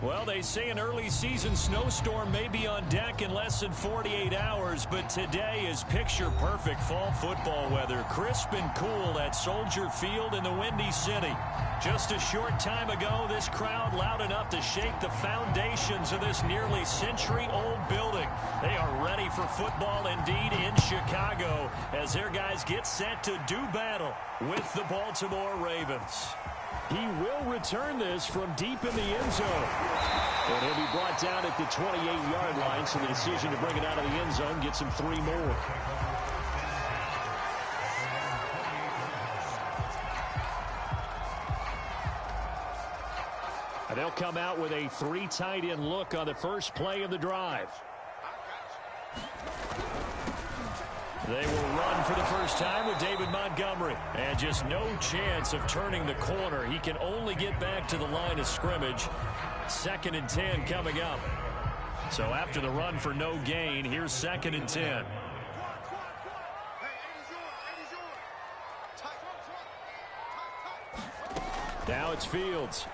Well, they say an early season snowstorm may be on deck in less than 48 hours, but today is picture-perfect fall football weather. Crisp and cool at Soldier Field in the Windy City. Just a short time ago, this crowd loud enough to shake the foundations of this nearly century-old building. They are ready for football indeed in Chicago as their guys get set to do battle with the Baltimore Ravens. He will return this from deep in the end zone. And he'll be brought down at the 28-yard line, so the decision to bring it out of the end zone gets him 3 more. And they'll come out with a 3 tight end look on the first play of the drive. They will run for the first time with David Montgomery. And just no chance of turning the corner. He can only get back to the line of scrimmage. 2nd and 10 coming up. So after the run for no gain, here's 2nd and 10. Now it's Fields.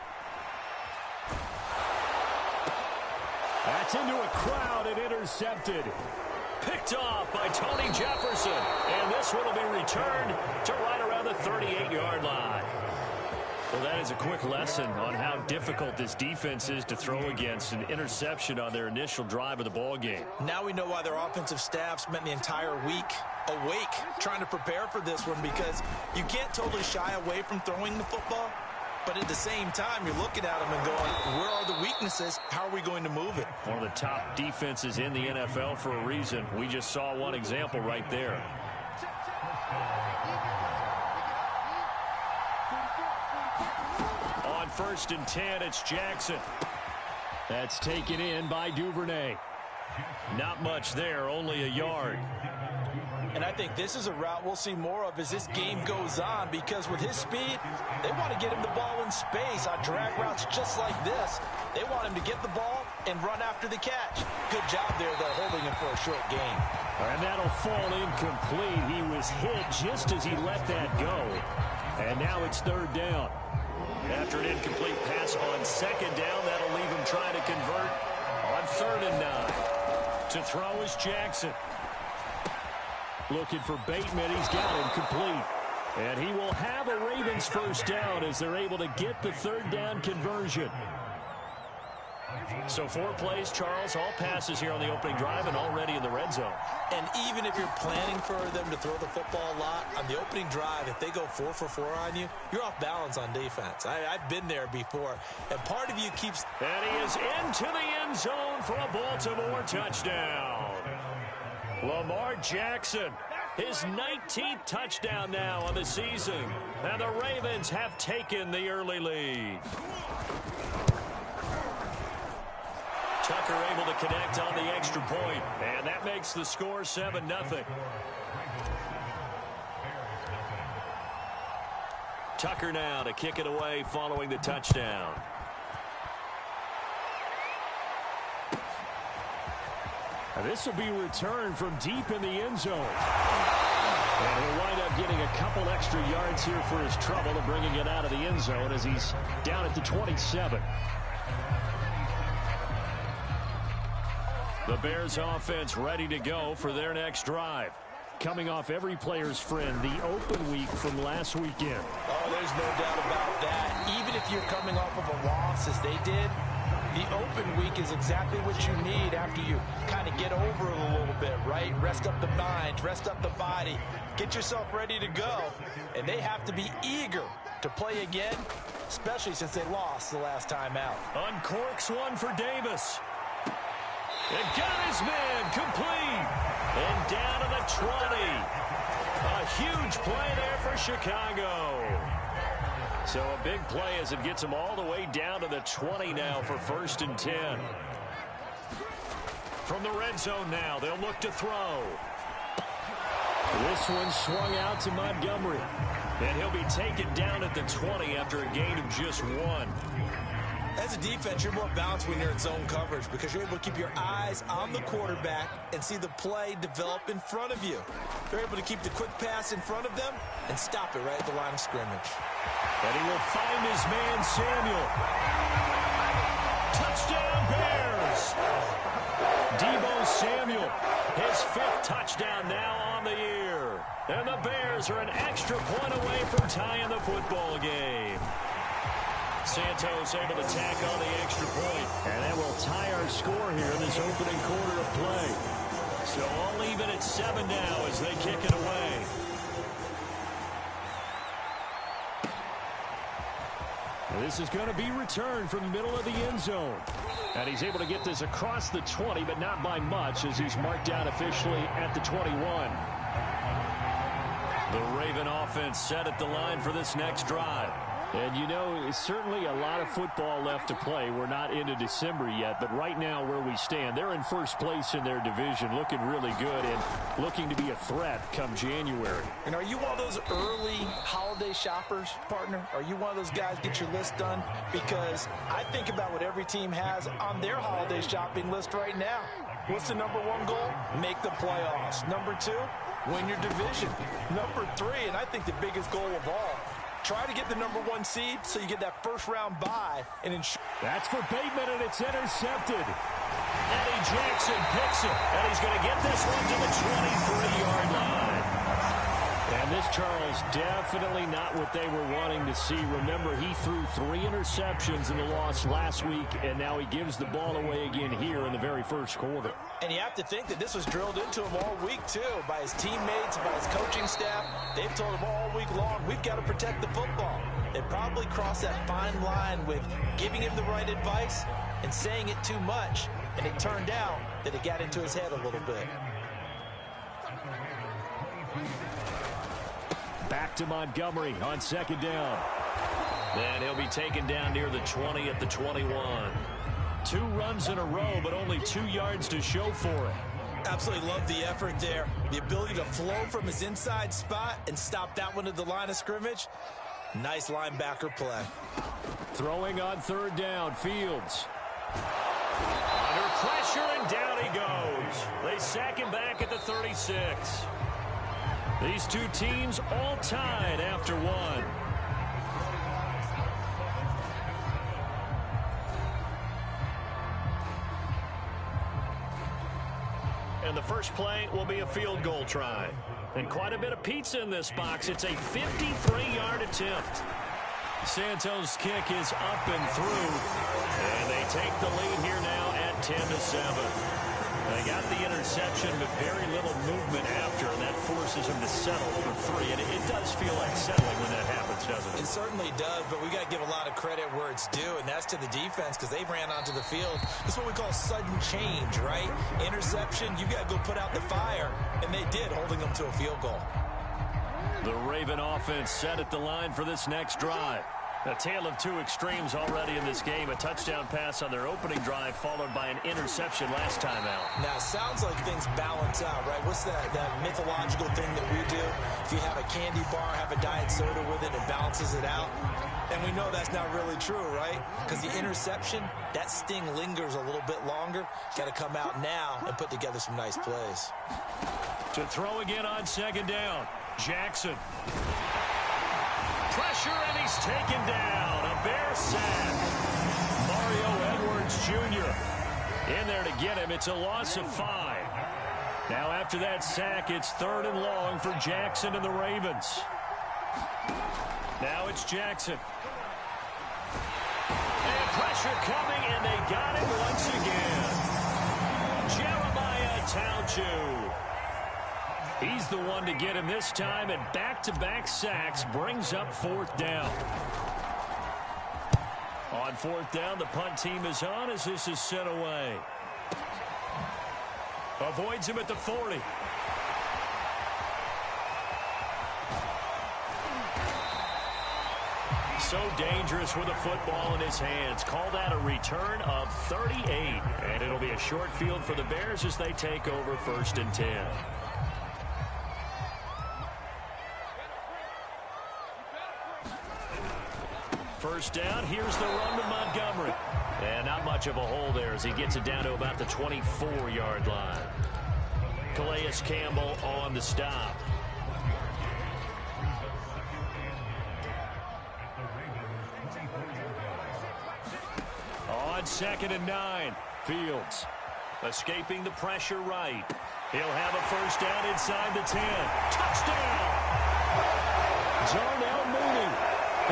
That's into a crowd and intercepted. Picked off by Tony Jefferson. And this one will be returned to right around the 38-yard line. Well, that is a quick lesson on how difficult this defense is to throw against. An interception on their initial drive of the ball game. Now we know why their offensive staff spent the entire week awake trying to prepare for this one, because you can't totally shy away from throwing the football. But at the same time, you're looking at them and going, where are the weaknesses? How are we going to move it? One of the top defenses in the NFL for a reason. We just saw one example right there. On 1st and 10, it's Jackson. That's taken in by Duvernay. Not much there, only a yard. And I think this is a route we'll see more of as this game goes on, because with his speed, they want to get him the ball in space on drag routes just like this. They want him to get the ball and run after the catch. Good job there, though, holding him for a short gain. And that'll fall incomplete. He was hit just as he let that go. And now it's 3rd down. After an incomplete pass on 2nd down, that'll leave him trying to convert on 3rd and 9. To throw is Jackson. Looking for Bateman. He's got him complete. And he will have a Ravens first down as they're able to get the 3rd down conversion. So 4 plays, Charles, all passes here on the opening drive and already in the red zone. And even if you're planning for them to throw the football a lot, on the opening drive, if they go 4 for 4 on you, you're off balance on defense. I've been there before. And part of you keeps... And he is into the end zone for a Baltimore touchdown. Lamar Jackson, his 19th touchdown now on the season. And the Ravens have taken the early lead. Tucker able to connect on the extra point, and that makes the score 7-0. Tucker now to kick it away following the touchdown. And this will be returned from deep in the end zone. And he'll wind up getting a couple extra yards here for his trouble and bringing it out of the end zone as he's down at the 27. The Bears offense ready to go for their next drive. Coming off every player's friend, the open week from last weekend. Oh, there's no doubt about that. Even if you're coming off of a loss as they did, the open week is exactly what you need after you kind of get over it a little bit, right? Rest up the mind, rest up the body, get yourself ready to go. And they have to be eager to play again, especially since they lost the last time out. Uncorks one for Davis. And got his man complete. And down to the 20. A huge play there for Chicago. So a big play as it gets them all the way down to the 20 now for 1st and 10. From the red zone now, they'll look to throw. This one swung out to Montgomery. And he'll be taken down at the 20 after a gain of just 1. As a defense, you're more balanced when you're in zone coverage because you're able to keep your eyes on the quarterback and see the play develop in front of you. They're able to keep the quick pass in front of them and stop it right at the line of scrimmage. And he will find his man, Samuel. Touchdown, Bears! Deebo Samuel, his 5th touchdown now on the year. And the Bears are an extra point away from tying the football game. Santos able to tack on the extra point. And that will tie our score here in this opening quarter of play. So all even at 7 now as they kick it away. This is going to be returned from the middle of the end zone. And he's able to get this across the 20, but not by much as he's marked down officially at the 21. The Raven offense set at the line for this next drive. And, you know, certainly a lot of football left to play. We're not into December yet, but right now where we stand, they're in first place in their division, looking really good and looking to be a threat come January. And are you one of those early holiday shoppers, partner? Are you one of those guys get your list done? Because I think about what every team has on their holiday shopping list right now. What's the #1 goal? Make the playoffs. #2, win your division. #3, and I think the biggest goal of all, try to get the #1 seed so you get that first-round bye and ensure. That's for Bateman, and it's intercepted. Eddie Jackson picks it, and he's going to get this one to the 23-yard line. And this, Charles, definitely not what they were wanting to see. Remember, he threw 3 interceptions in the loss last week, and now he gives the ball away again here in the very first quarter. And you have to think that this was drilled into him all week, too, by his teammates, by his coaching staff. They've told him all week long, we've got to protect the football. They probably crossed that fine line with giving him the right advice and saying it too much. And it turned out that it got into his head a little bit. Back to Montgomery on 2nd down. And he'll be taken down near the 20 at the 21. 2 runs in a row, but only 2 yards to show for it. Absolutely love the effort there. The ability to flow from his inside spot and stop that one at the line of scrimmage. Nice linebacker play. Throwing on 3rd down, Fields. Under pressure, and down he goes. They sack him back at the 36. These 2 teams all tied after 1. And the first play will be a field goal try. And quite a bit of pizza in this box. It's a 53-yard attempt. Santos' kick is up and through. And they take the lead here now at 10-7. They got the interception, but very little movement after, and that forces him to settle for 3. And it does feel like settling when that happens, doesn't it? It certainly does, but we got to give a lot of credit where it's due, and that's to the defense because they ran onto the field. This is what we call sudden change, right? Interception, you got to go put out the fire, and they did, holding them to a field goal. The Raven offense set at the line for this next drive. A tale of 2 extremes already in this game. A touchdown pass on their opening drive, followed by an interception last time out. Now, it sounds like things balance out, right? What's that mythological thing that we do? If you have a candy bar, have a diet soda with it, it balances it out. And we know that's not really true, right? Because the interception, that sting lingers a little bit longer. Got to come out now and put together some nice plays. To throw again on 2nd down, Jackson. Pressure, and he's taken down. A Bear sack. Mario Edwards Jr. in there to get him. It's a loss of 5. Now after that sack, it's 3rd and long for Jackson and the Ravens. Now it's Jackson. And pressure coming, and they got him once again. Jeremiah Tauchu. He's the one to get him this time, and back-to-back sacks brings up 4th down. On 4th down, the punt team is on as this is sent away. Avoids him at the 40. So dangerous with a football in his hands. Call that a return of 38. And it'll be a short field for the Bears as they take over 1st and 10. First down, here's the run to Montgomery. And not much of a hole there as he gets it down to about the 24-yard line. Calais Campbell on the stop. On 2nd and 9. Fields escaping the pressure right. He'll have a first down inside the 10. Touchdown! Darnell Mooney,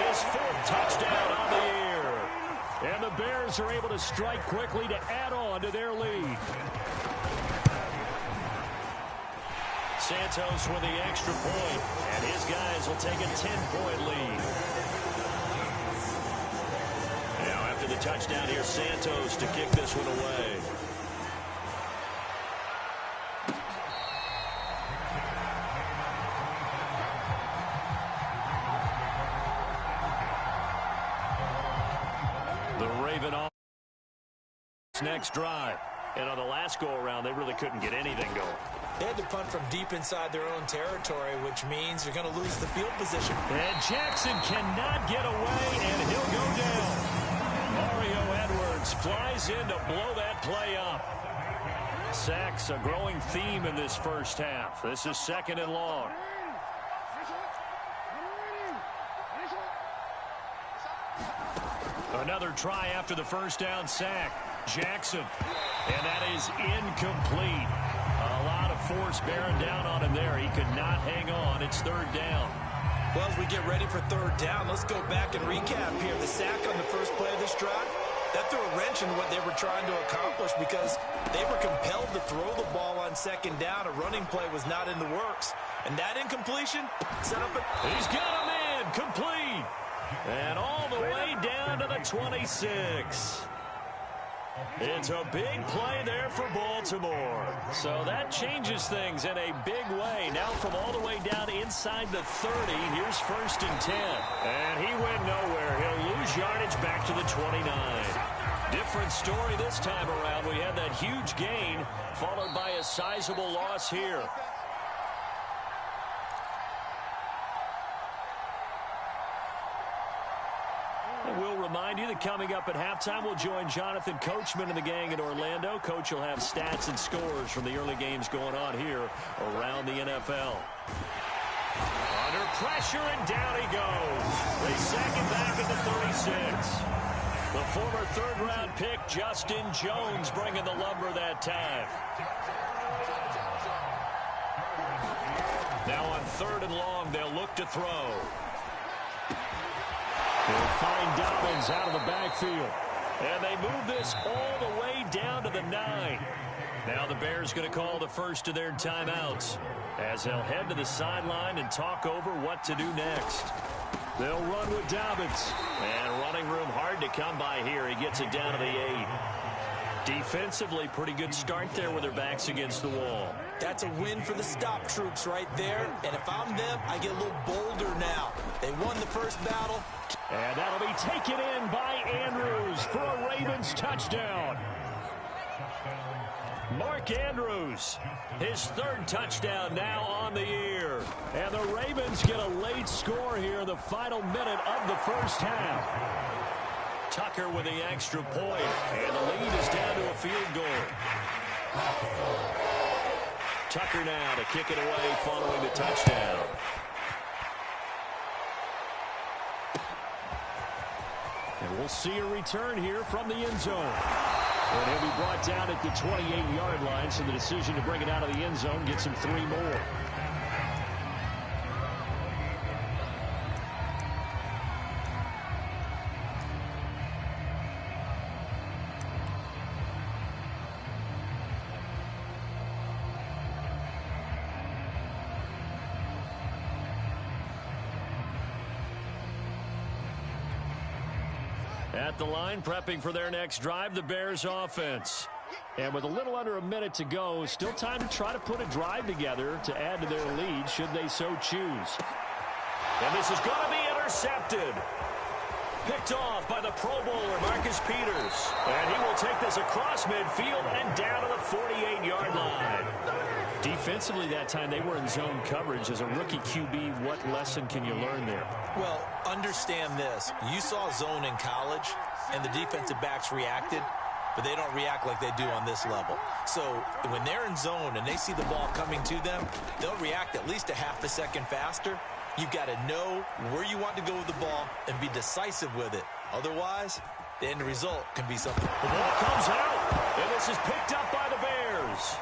his 4th touchdown on the year. And the Bears are able to strike quickly to add on to their lead. Santos with the extra point, and his guys will take a 10-point lead. Now after the touchdown here, Santos to kick this one away. The Raven off next drive. And on the last go-around, they really couldn't get anything going. They had to punt from deep inside their own territory, which means you're going to lose the field position. And Jackson cannot get away, and he'll go down. Mario Edwards flies in to blow that play up. Sacks, a growing theme in this first half. This is 2nd and long. Another try after the first down sack. Jackson. And that is incomplete. A lot of force bearing down on him there. He could not hang on. It's 3rd down. Well, as we get ready for 3rd down, let's go back and recap here. The sack on the first play of this drive, that threw a wrench in what they were trying to accomplish because they were compelled to throw the ball on 2nd down. A running play was not in the works. And that incompletion set up a... He's got him in. Complete. And all the way down to the 26. It's a big play there for Baltimore. So that changes things in a big way. Now from all the way down inside the 30, here's 1st and 10. And he went nowhere. He'll lose yardage back to the 29. Different story this time around. We had that huge gain followed by a sizable loss here. We'll remind you that coming up at halftime, we'll join Jonathan Coachman and the gang in Orlando. Coach will have stats and scores from the early games going on here around the NFL. Under pressure, and down he goes. They sack him back at the 36. The former 3rd-round pick, Justin Jones, bringing the lumber that time. Now on 3rd and long, they'll look to throw. They'll find Dobbins out of the backfield. And they move this all the way down to the 9. Now the Bears going to call the first of their timeouts as they'll head to the sideline and talk over what to do next. They'll run with Dobbins. And running room hard to come by here. He gets it down to the 8. Defensively, pretty good start there with their backs against the wall. That's a win for the stop troops right there. And if I'm them, I get a little bolder now. They won the first battle. And that'll be taken in by Andrews for a Ravens touchdown. Mark Andrews, his 3rd touchdown now on the year. And the Ravens get a late score here in the final minute of the first half. Tucker with the extra point, and the lead is down to a field goal. Tucker now to kick it away following the touchdown. And we'll see a return here from the end zone. And he'll be brought down at the 28-yard line, so the decision to bring it out of the end zone gets him 3 more. At the line, prepping for their next drive, the Bears offense. And with a little under a minute to go, still time to try to put a drive together to add to their lead should they so choose. And this is going to be intercepted. Picked off by the Pro Bowler, Marcus Peters. And he will take this across midfield and down to the 48-yard line. Defensively that time, they were in zone coverage. As a rookie QB, what lesson can you learn there? Well, understand this. You saw zone in college, and the defensive backs reacted, but they don't react like they do on this level. So when they're in zone and they see the ball coming to them, they'll react at least a half a second faster. You've got to know where you want to go with the ball and be decisive with it. Otherwise, the end result can be something. The ball comes out, and this is picked up by the Bears.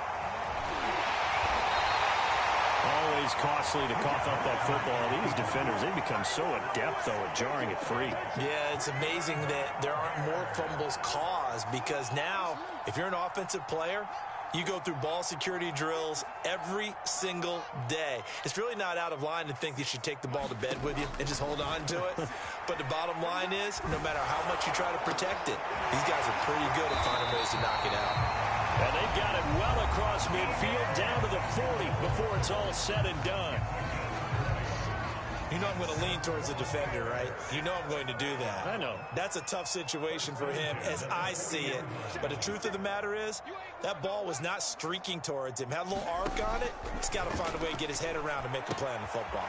Always costly to cough up that football. These defenders, they become so adept, though, at jarring it free. Yeah, it's amazing that there aren't more fumbles caused, because now, if you're an offensive player, you go through ball security drills every single day. It's really not out of line to think you should take the ball to bed with you and just hold on to it. But the bottom line is, no matter how much you try to protect it, these guys are pretty good at finding ways to knock it out. And they've got it well across midfield, down to the 40 before it's all said and done. You know I'm going to lean towards the defender, right? You know I'm going to do that. I know. That's a tough situation for him as I see it. But the truth of the matter is, that ball was not streaking towards him. Had a little arc on it. He's got to find a way to get his head around and make a play on the football.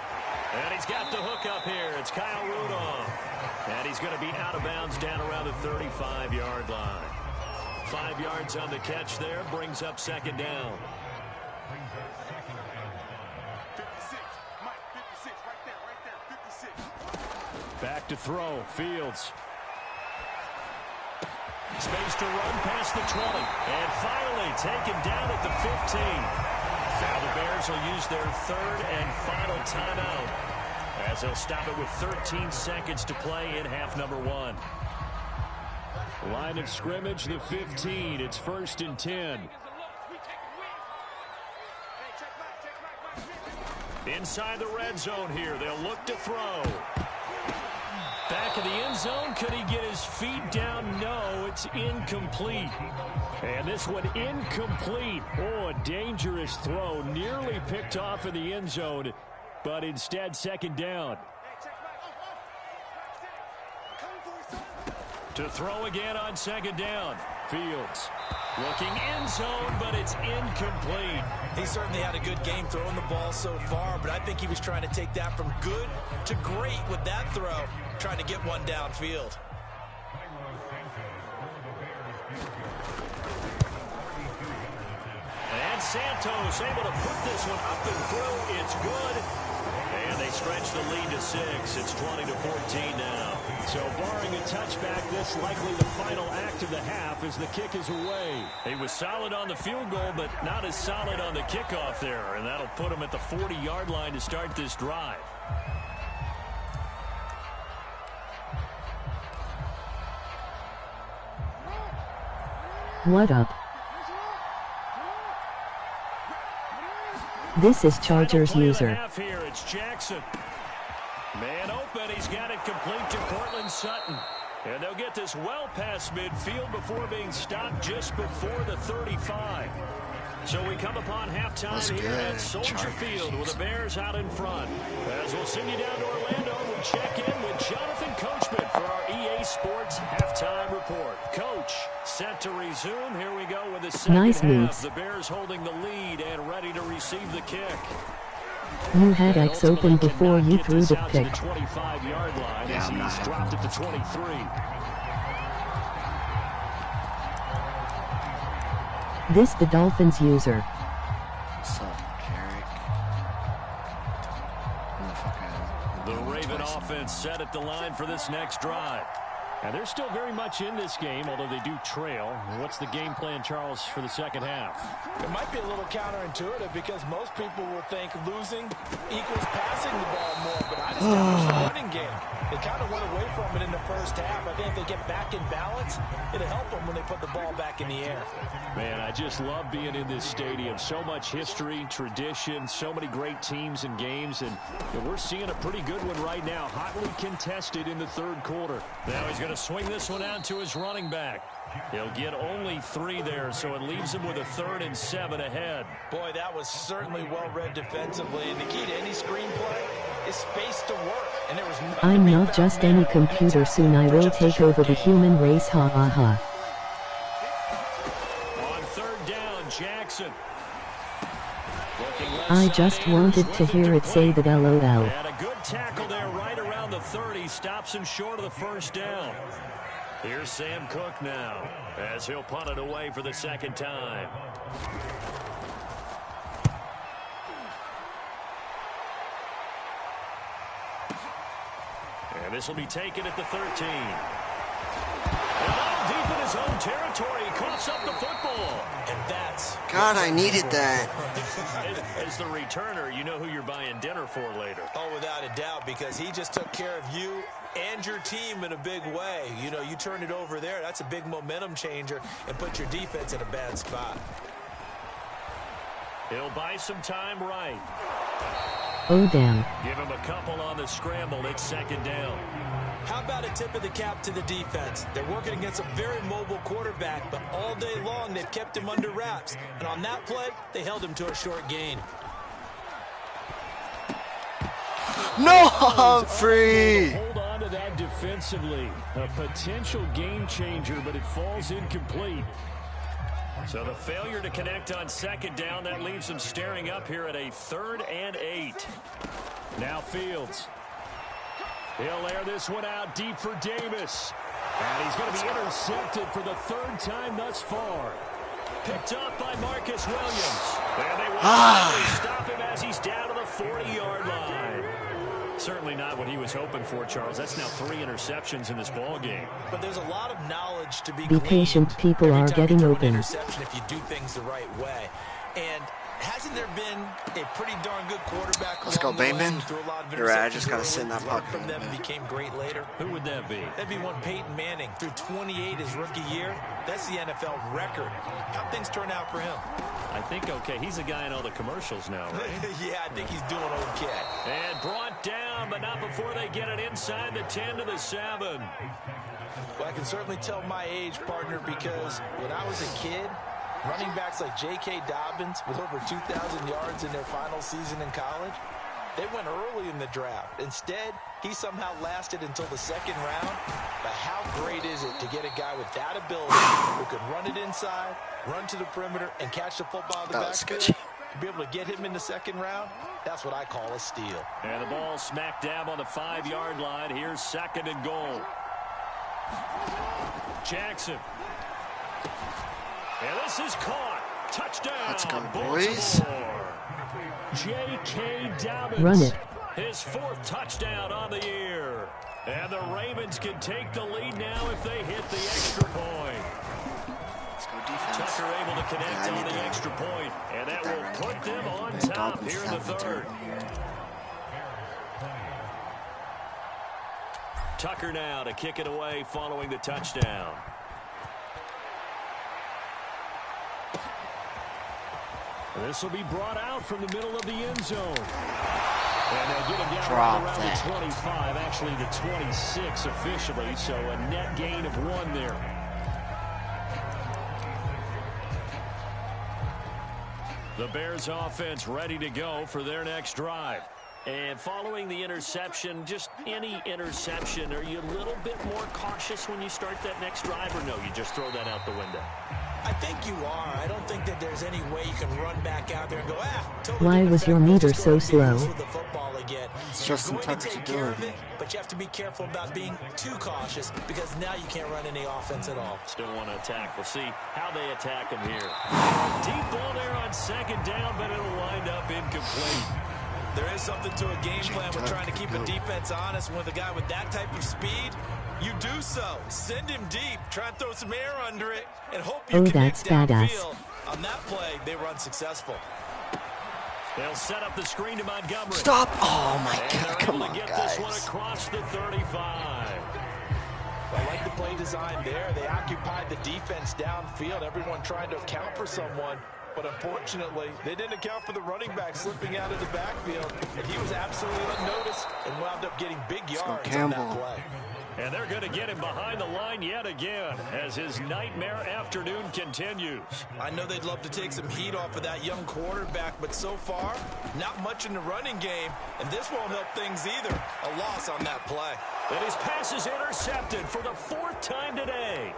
And he's got the hook up here. It's Kyle Rudolph. And he's going to be out of bounds down around the 35-yard line. 5 yards on the catch there. Brings up second down. Back to throw. Fields. Space to run past the 20. And finally taken down at the 15. Now the Bears will use their third and final timeout, as they'll stop it with 13 seconds to play in half number 1. Line of scrimmage, the 15. It's 1st and 10. Inside the red zone here. They'll look to throw. Back of the end zone. Could he get his feet down? No, it's incomplete. And this one incomplete. Oh, a dangerous throw. Nearly picked off in the end zone, but instead second down. To throw again on second down. Fields looking end zone, but it's incomplete. He certainly had a good game throwing the ball so far, but I think he was trying to take that from good to great with that throw, trying to get one downfield. And Santos able to put this one up and through. It's good. And they stretch the lead to 6. It's 20-14 now. So barring a touchback, this likely the final act of the half as the kick is away. He was solid on the field goal, but not as solid on the kickoff there. And that'll put him at the 40-yard line to start this drive. What up? This is Chargers user. Here, it's Jackson. Man open, he's got it complete to Cortland Sutton. And they'll get this well past midfield before being stopped just before the 35. So we come upon halftime here at Soldier Field with the Bears out in front. As we'll send you down to Orlando, we'll check in with Jonathan Coachman for our EA Sports Halftime Report. Coach, set to resume. Here we go with the second half. Moves. The Bears holding the lead and ready to receive the kick. You had X open before you threw the pick. 25-yard line as he's dropped at the 23. This the Dolphins user. What's up, Carrick? The Raven offense set at the line for this next drive. And they're still very much in this game, although they do trail. What's the game plan, Charles, for the second half? It might be a little counterintuitive because most people will think losing equals passing the ball more, but I just established the running game. They kind of went away from it in the first half. I think if they get back in balance, it'll help them when they put the ball back in the air. Man, I just love being in this stadium. So much history, tradition, so many great teams and games, and we're seeing a pretty good one right now. Hotly contested in the third quarter. Now he's going to swing this one out to his running back. He'll get only 3 there, so it leaves him with a 3rd and 7 ahead. Boy, that was certainly well-read defensively, and the key to any screenplay is space to work, and there was nothing. I'm not just any computer, soon I will take over the human race, ha ha ha. On 3rd down, Jackson. I just wanted to hear it say that LOL. And a good tackle there right around the 30. Stops him short of the first down. Here's Sam Cook now as he'll punt it away for the second time. And this will be taken at the 13. And own territory. He coughs up the football. And that's... God, I needed that. As the returner, you know who you're buying dinner for later. Oh, without a doubt, because he just took care of you and your team in a big way. You know, you turn it over there, that's a big momentum changer and put your defense in a bad spot. He'll buy some time right. Oh, damn. Give him a couple on the scramble. It's second down. How about a tip of the cap to the defense? They're working against a very mobile quarterback, but all day long they've kept him under wraps. And on that play, they held him to a short gain. No, Humphrey! Hold on to that defensively. A potential game changer, but it falls incomplete. So the failure to connect on second down, that leaves them staring up here at a 3rd and 8. Now Fields. He'll air this one out deep for Davis. And he's going to be intercepted for the 3rd time thus far. Picked up by Marcus Williams. And they will stop him as he's down to the 40-yard line. Certainly not what he was hoping for, Charles. That's now 3 interceptions in this ball game. But there's a lot of knowledge to be patient, people are getting open. Interception if you do things the right way. And hasn't there been a pretty darn good quarterback? Let's go, Bateman. You're right, I just got to sit in that pocket. From them became great later. Who would that be? That'd be one Peyton Manning. Through 28 his rookie year. That's the NFL record. How things turn out for him? I think okay. He's a guy in all the commercials now, right? Yeah, I think he's doing okay. And brought down, but not before they get it inside the 10 to the 7. Well, I can certainly tell my age, partner, because when I was a kid, running backs like J.K. Dobbins with over 2,000 yards in their final season in college, they went early in the draft. Instead, he somehow lasted until the 2nd round. But how great is it to get a guy with that ability who can run it inside, run to the perimeter, and catch the football in the backfield? To be able to get him in the 2nd round, that's what I call a steal. And the ball smack dab on the 5-yard line. Here's 2nd and goal. Jackson. And this is caught. Touchdown. Let's go, boys. J.K. Dobbins. Run it. His 4th touchdown on the year. And the Ravens can take the lead now if they hit the extra point. Let's go defense. Tucker able to connect on the extra point. And that will put them on top here in the 3rd. Tucker now to kick it away following the touchdown. This will be brought out from the middle of the end zone. And they'll get him down around the 25, actually the 26 officially, so a net gain of 1 there. The Bears offense ready to go for their next drive. And following the interception, just any interception, are you a little bit more cautious when you start that next drive, or no, you just throw that out the window? I think you are. I don't think that there's any way you can run back out there and go, totally. Why was your meter so slow? With the football again. It's just some Tucker's ability. But you have to be careful about being too cautious because now you can't run any offense at all. Still want to attack. We'll see how they attack him here. Deep ball there on 2nd down, but it'll wind up incomplete. There is something to a game plan with trying to keep a defense honest. With a guy with that type of speed, you do so. Send him deep. Try and throw some air under it and hope you connect downfield. On that play, they were unsuccessful. They'll set up the screen to Montgomery. Stop! Oh my God! Come on, get guys. This one across the 35. I like the play design there. They occupied the defense downfield. Everyone trying to account for someone. But unfortunately, they didn't account for the running back slipping out of the backfield. And he was absolutely unnoticed and wound up getting big yards on that play. And they're going to get him behind the line yet again as his nightmare afternoon continues. I know they'd love to take some heat off of that young quarterback, but so far, not much in the running game, and this won't help things either. A loss on that play. And his pass is intercepted for the 4th time today.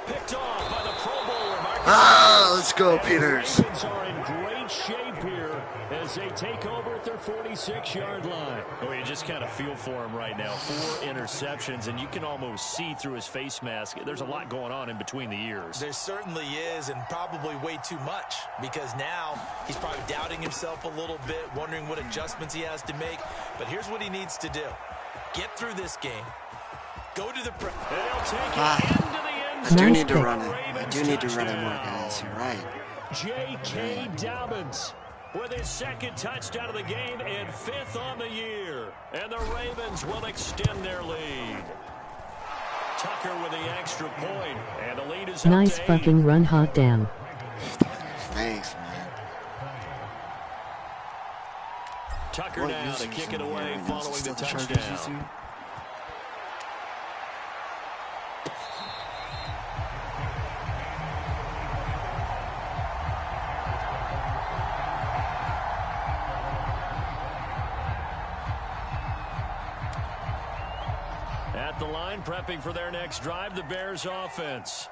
Picked off by the Pro Bowler, Marcus. Let's go, Peters. The Ravens are in great shape here as they take over at their 46-yard line. Oh, you just kind of feel for him right now. 4 interceptions, and you can almost see through his face mask. There's a lot going on in between the ears. There certainly is, and probably way too much, because now he's probably doubting himself a little bit, wondering what adjustments he has to make. But here's what he needs to do. Get through this game. Go to the... They'll take it into the end I do Nice need to pick. run it. I do need to run it more, guys. You're right. J.K. Dobbins with his second touchdown of the game and 5th on the year. And the Ravens will extend their lead. Tucker with the extra point, and the lead is up Nice to 8. fucking run, hot damn. Thanks, man. Tucker What now to users kick in it here away right now? Is it following the still the Chargers touchdown. user? At the line, prepping for their next drive, the Bears offense.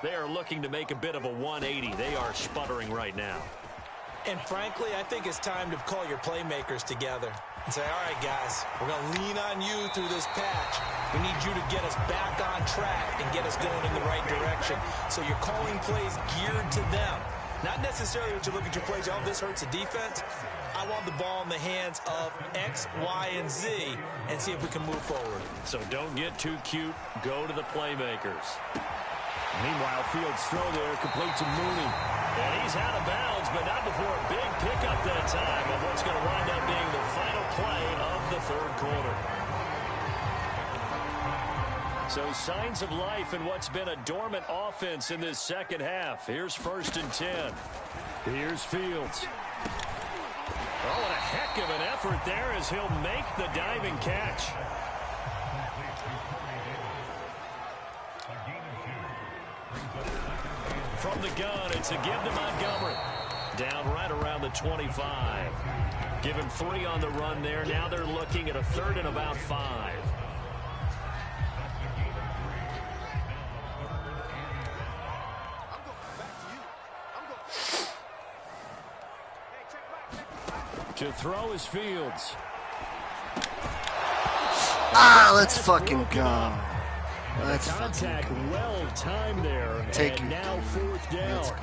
They are looking to make a bit of a 180. They are sputtering right now. And frankly, I think it's time to call your playmakers together and say, all right, guys, we're going to lean on you through this patch. We need you to get us back on track and get us going in the right direction. So you're calling plays geared to them. Not necessarily that you look at your plays, oh, this hurts the defense. I want the ball in the hands of X, Y, and Z and see if we can move forward. So don't get too cute. Go to the playmakers. Meanwhile, Fields' throw there complete to Mooney. And he's out of bounds, but not before a big pickup that time of what's going to wind up being the final play of the third quarter. So signs of life in what's been a dormant offense in this second half. Here's 1st and 10. Here's Fields. Oh, what a heck of an effort there as he'll make the diving catch. From the gun, it's a give to Montgomery. Down right around the 25. Give him 3 on the run there. Now they're looking at a 3rd and about 5. To throw is Fields. Ah, let's fucking go. Let's Contact fucking go. well timed there. Take and your now 4th down. Let's go.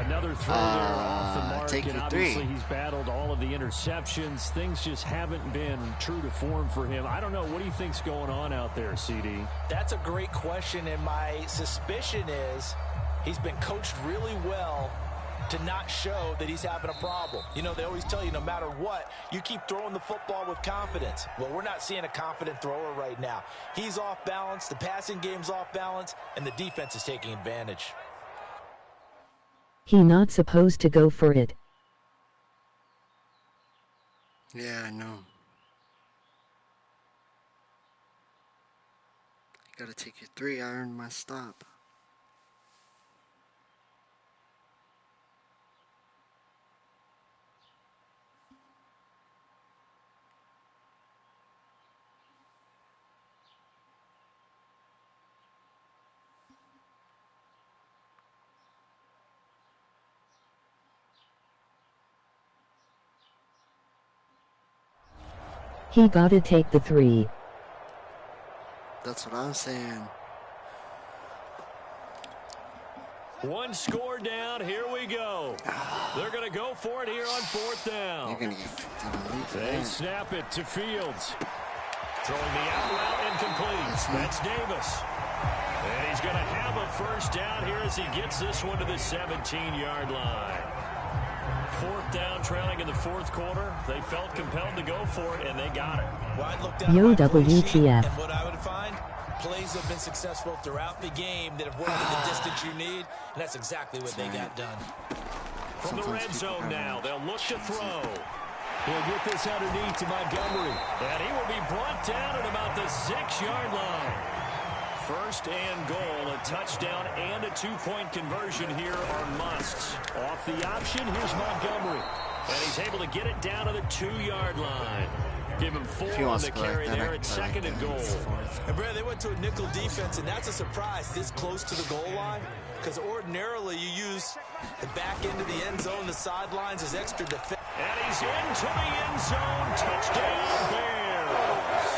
Another throw there off the mark, take and your obviously 3. he's battled all of the interceptions. Things just haven't been true to form for him. I don't know. What do you think's going on out there, CD? That's a great question, and my suspicion is he's been coached really well to not show that he's having a problem. You know, they always tell you no matter what, you keep throwing the football with confidence. Well, we're not seeing a confident thrower right now. He's off balance, the passing game's off balance, and the defense is taking advantage. He not supposed to go for it. Yeah, I know. Gotta take your 3. I earned my stop. He gotta take the 3. That's what I'm saying. One score down. Here we go. They're going to go for it here on 4th down. You're gonna get 50 relief for They that. snap it to Fields. Throwing the out route incomplete. That's Davis. And he's going to have a 1st down here as he gets this one to the 17-yard line. 4th down, trailing in the 4th quarter. They felt compelled to go for it, and they got it. Well, I'd look down Yo, at my play sheet, WTF. and what I would find, plays have been successful throughout the game that have worked in the distance you need, and that's exactly what they got done. From the Sometimes red people zone have now, they'll look to throw. He'll get this underneath to Montgomery. And he will be brought down at about the 6-yard line. 1st and goal, a touchdown and a 2-point conversion here are musts. Off the option, here's Montgomery. And he's able to get it down to the 2-yard line. Give him 4 If he on wants the to go like carry that, there. I It's can 2nd go and like goal. that. And Brad, they went to a nickel defense, and that's a surprise this close to the goal line, because ordinarily you use the back end of the end zone, the sidelines as extra defense. And he's into the end zone. Touchdown, Bears.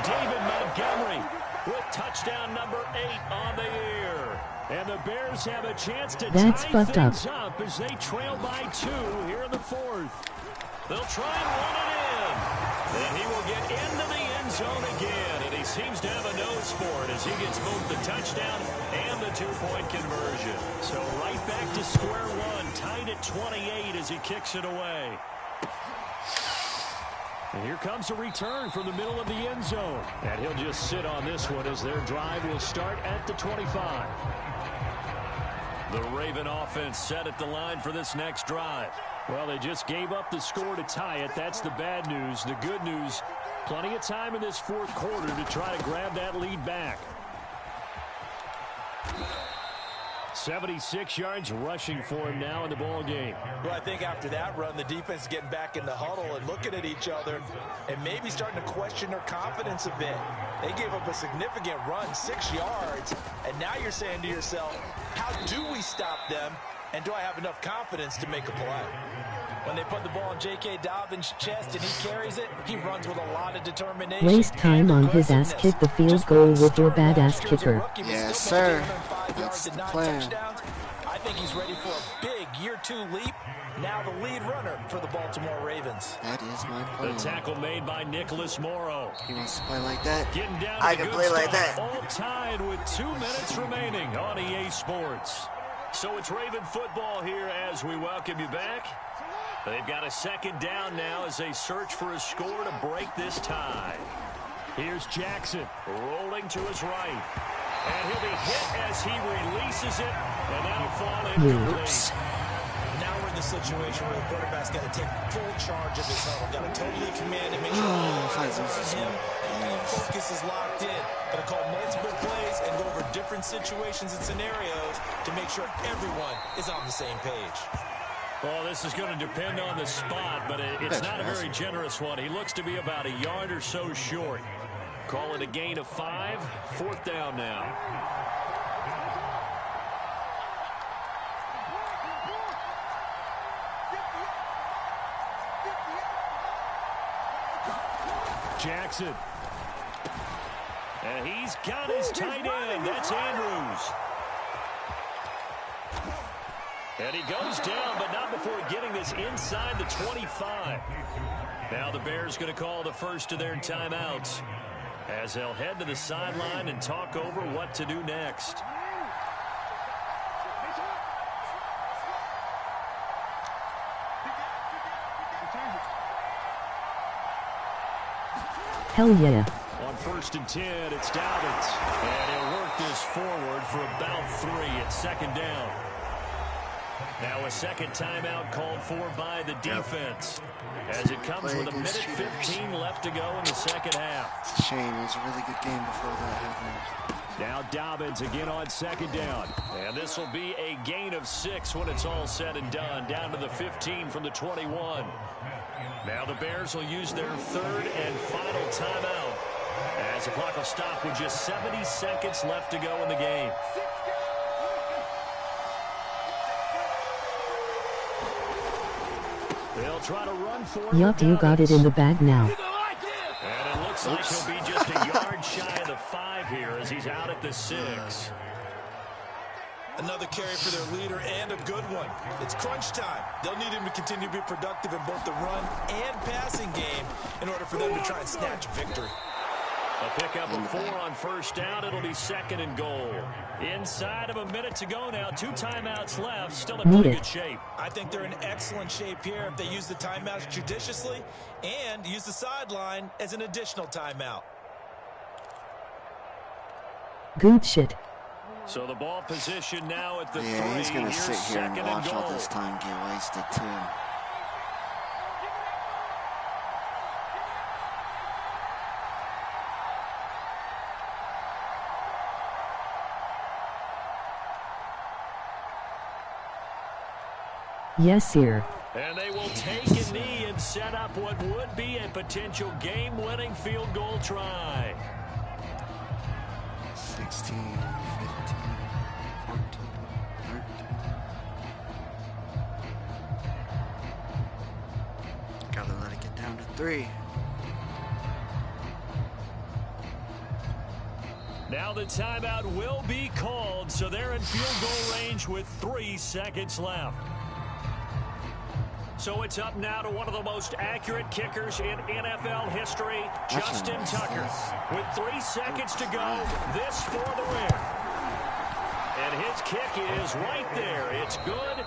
David Montgomery with touchdown number 8 on the year. And the Bears have a chance to That's tie fucked things up as they trail by 2 here in the 4th. They'll try and run it in. And he will get into the end end zone again, and he seems to have a nose for it as he gets both the touchdown and the two-point conversion. So right back to square one, tied at 28 as he kicks it away. And here comes a return from the middle of the end zone. And he'll just sit on this one as their drive will start at the 25. The Raven offense set at the line for this next drive. Well, they just gave up the score to tie it. That's the bad news. The good news, plenty of time in this fourth quarter to try to grab that lead back. 76 yards rushing for him now in the ball game. Well, I think after that run, the defense is getting back in the huddle and looking at each other and maybe starting to question their confidence a bit. They gave up a significant run, 6 yards, and now you're saying to yourself, how do we stop them, and do I have enough confidence to make a play? When they put the ball in J.K. Dobbins' chest and he carries it, he runs with a lot of determination. Waste time on his ass, kick the field goal with your badass kicker. Yes, sir. That's the plan. I think he's ready for a big year 2 leap. Now the lead runner for the Baltimore Ravens. That is my The plan. tackle made by Nicholas Morrow. He wants to play like that. Getting down to I the can good play like stuff, that. all tied with 2 minutes remaining on EA Sports. So it's Raven football here as we welcome you back. They've got a second down now as they search for a score to break this tie. Here's Jackson rolling to his right. And he'll be hit as he releases it, and that'll fall incomplete. Now we're in the situation where the quarterback's got to take full charge of his huddle. Got to totally command and make sure all eyes are on him. All focus is locked in. Got to call multiple plays and go over different situations and scenarios to make sure everyone is on the same page. Well, this is going to depend on the spot, but it's not a very generous one. He looks to be about a yard or so short. Call it a gain of 5. 4th down now. Jackson. And he's got his tight end. That's Andrews. And he goes down, but not before getting this inside the 25. Now the Bears going to call the first of their timeouts as they'll head to the sideline and talk over what to do next. Hell yeah. On 1st and 10, it's Dobbins. And he'll work this forward for about 3 at 2nd down. Now a second timeout called for by the defense as it comes with a minute 15 left to go in the second half. It's a shame. It was a really good game before that happened. Now Dobbins again on 2nd down. And this will be a gain of 6 when it's all said and done. Down to the 15 from the 21. Now the Bears will use their 3rd and final timeout as the clock will stop with just 70 seconds left to go in the game. They'll try to run for it. Yup, you got it in the bag now. And it looks like he'll be just a yard shy of the 5 here as he's out at the 6. Another carry for their leader and a good one. It's crunch time. They'll need him to continue to be productive in both the run and passing game in order for them to try and snatch victory. A pickup of 4 on 1st down. It'll be 2nd and goal. Inside of a minute to go now. 2 timeouts left. Still in pretty good shape. I think they're in excellent shape here if they use the timeouts judiciously and use the sideline as an additional timeout. Good shit. So the ball position now at the 3. Yeah, he's going to Here's sit here and 2nd watch goal. all this time get wasted, too. Yes, sir. And they will take a knee and set up what would be a potential game-winning field goal try. 16, 15, 14, 13. Gotta let it get down to 3. Now the timeout will be called, so they're in field goal range with 3 seconds left. So it's up now to one of the most accurate kickers in NFL history, Justin Tucker. With 3 seconds to go, this for the win. And his kick is right there. It's good.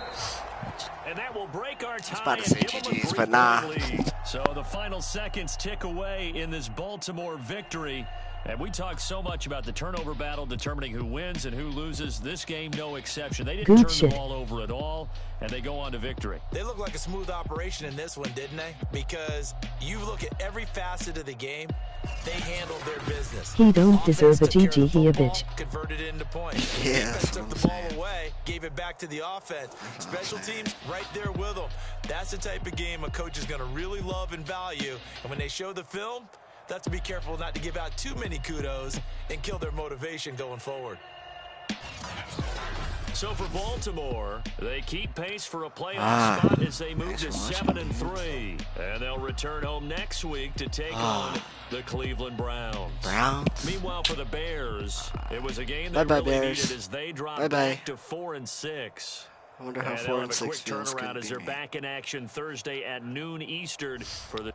And that will break our tie and give them a 3-point lead. So the final seconds tick away in this Baltimore victory. And we talk so much about the turnover battle determining who wins and who loses. This game, no exception. They didn't turn the ball over at all, and they go on to victory. They look like a smooth operation in this one, didn't they? Because you look at every facet of the game, they handled their business. He don't deserve a GG, he a bitch. Converted it into points. Yeah, Defense took the ball away, gave it back to the offense. Special teams right there with them. That's the type of game a coach is going to really love and value. And when they show the film, they have to be careful not to give out too many kudos and kill their motivation going forward. So for Baltimore, they keep pace for a playoff spot as they move to 7-3. And they'll return home next week to take on the Cleveland Browns. Meanwhile, for the Bears, it was a game that really needed as they dropped back to 4-6. I wonder how and 4-6 they'll have a quick feels. turnaround as they're back in action Thursday at noon Eastern for the...